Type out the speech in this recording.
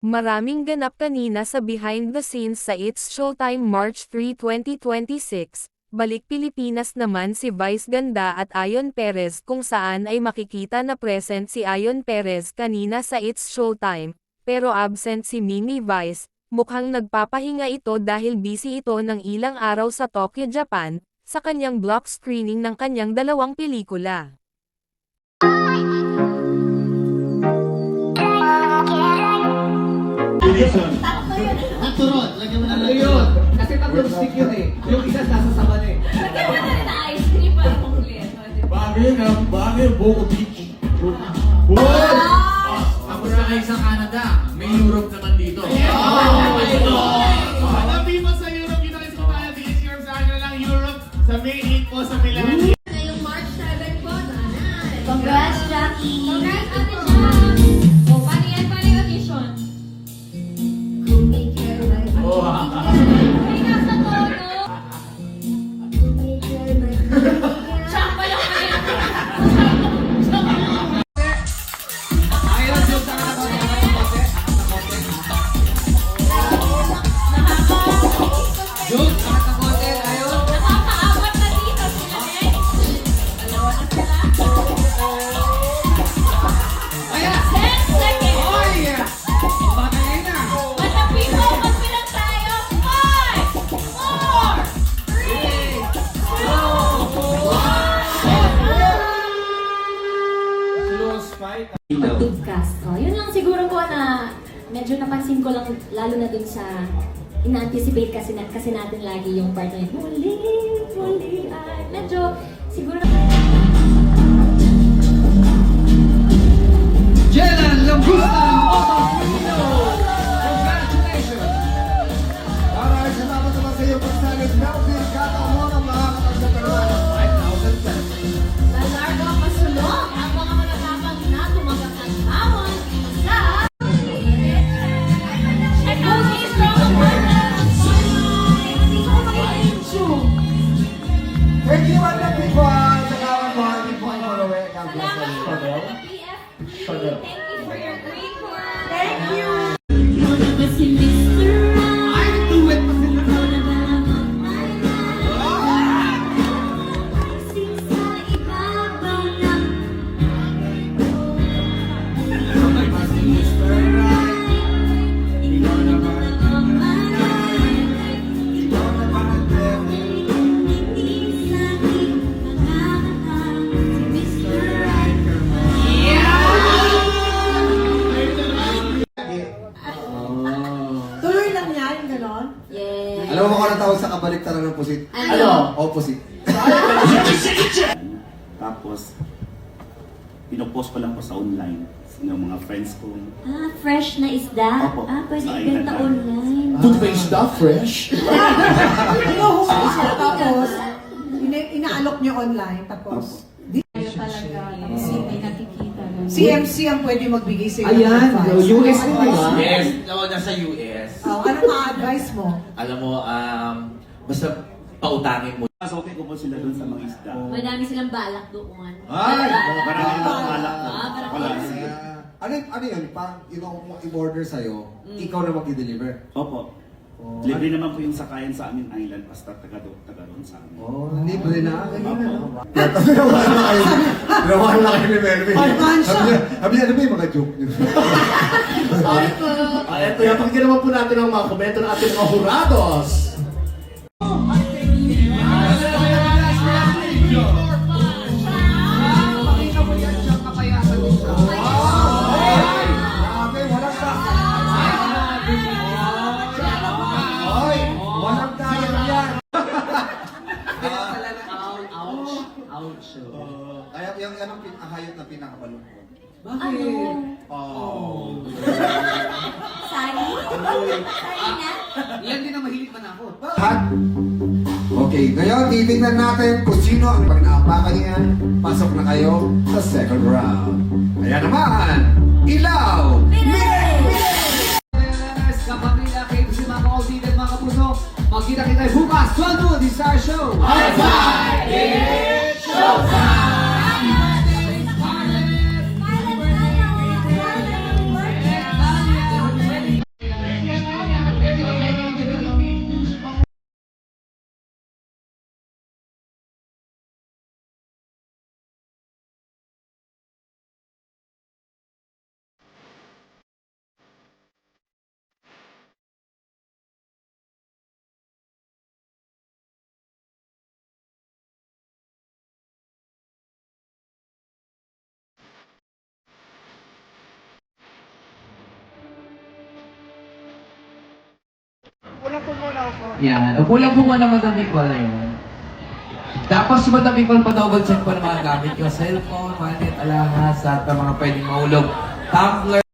Maraming ganap kanina sa behind the scenes sa It's Showtime March 3, 2026. Balik Pilipinas naman si Vice Ganda at Ayon Perez kung saan ay makikita na present si Ayon Perez kanina sa It's Showtime, pero absent si Mimi Vice. Mukhang nagpapahinga ito dahil busy ito ng ilang araw sa Tokyo, Japan, sa kanyang block screening ng kanyang dalawang pelikula. Turod, lagyan mo na lang yun. Kasi tatlong stick yun eh. Yung isa nasa saban eh. Lagyan mo na rin na ice cream para kumpleto. Bagay, Boco Beach. Tapos na kayo sa Canada, may Europe naman dito. Sabi mo sa Europe, kita rin tayo. Bilis Europe sa akin na lang Europe. Sa May 8 po sa Milan. Ngayong March 7 po, nanay. Congrats, Jackie! Congrats, Ate Jam! O, paano yan? Paano yung audition? Kung may care by Ay, nasa tono. Kung may care by Siya pa lang kayo. Ayun, joke sa kanan konti. Joke sa kanan konti. Ayun. Nakakaawat na dito sila, next. Dalawa na sila. Ayan. 10 seconds. Oy! Bagay na. Matabi mo, magbilang tayo. 5, 4, 3, 2, 1. Podcast ko. Yun lang siguro po na medyo napansin ko lang lalo na dun sa ina-anticipate kasi natin lagi yung part na yun. Huli, ay. Medyo siguro Jelan Lambusta Otto. Congratulations. Alright, salamat naman sa iyong pagsalit. Melvin, kataon ang makakakas na talunan ng 5,000 pesos. Lalardo Pasulong, ang mga matatapang na tumagang ng hamon sa Cookie Strong Thank you, Wanda Pipa. Sa kawan mo, hindi po ang malawi. God bless Salamat you. po sa PFP. Thank you for your great work. Thank you! Ay, duet pa sila. Tuloy lang yan, ganon? Yeah. Alam mo kung ano tawag sa kabaliktaran ng pusit? Ano? Opposite. Tapos, pinopost ko lang po sa online ng mga friends ko. Ah, fresh na isda? Opo. Ah, pwede Sa ibenta island. online. Good face da, fresh. Inuhuli siya, tapos inaalok niyo online, tapos Kayo talaga, tapos may nakikita. CMC ang pwede magbigay sa iyo. Ayan, ng advice. US Anong din, advice? diba? Yes, nasa US. Anong ma-advise mo? Alam mo, basta pautangin mo. Mas okay ko po sila dun sa mga isda. Madami silang balak doon. Ay! Parang hindi na malak. parang Wala. Ano yun? Parang yung i-order sa'yo, ikaw na mag-deliver. Opo. Oh, Libre naman po yung sakayan sa amin island basta taga doon sa amin. Oh, libre na. Ganyan na. Tinawahan na kayo ni Melvin. Alkansya. Sabi niya, ano ba yung mga joke niyo? Ito, pakinggan naman po natin ang mga komento ng ating mga hurados. Pakita mo yan siyang kapayasan mo siya. Grabe, walang ka. Hoy, walang kaya yan. Kaya yung anong hayop na pinakamalungkot? Bakit? Oh. Sari? Sari na? Yan din ang mahilig man ako. At, okay, ngayon titignan natin kung sino ang pag naapakan niya. Pasok na kayo sa second round. Ayan naman, Ilaw! Yes, kapamilya, kayo si mga kaulitin, mga kapuso. Magkita-kita tayo bukas, 12 di Star Show. High-five! It's showtime! Yan. Upo lang po muna Madam Nicole yun. Tapos si Madam Nicole pa-double check po ng mga gamit yung cellphone, manit, alahas, at mga pwedeng mahulog. Tumbler.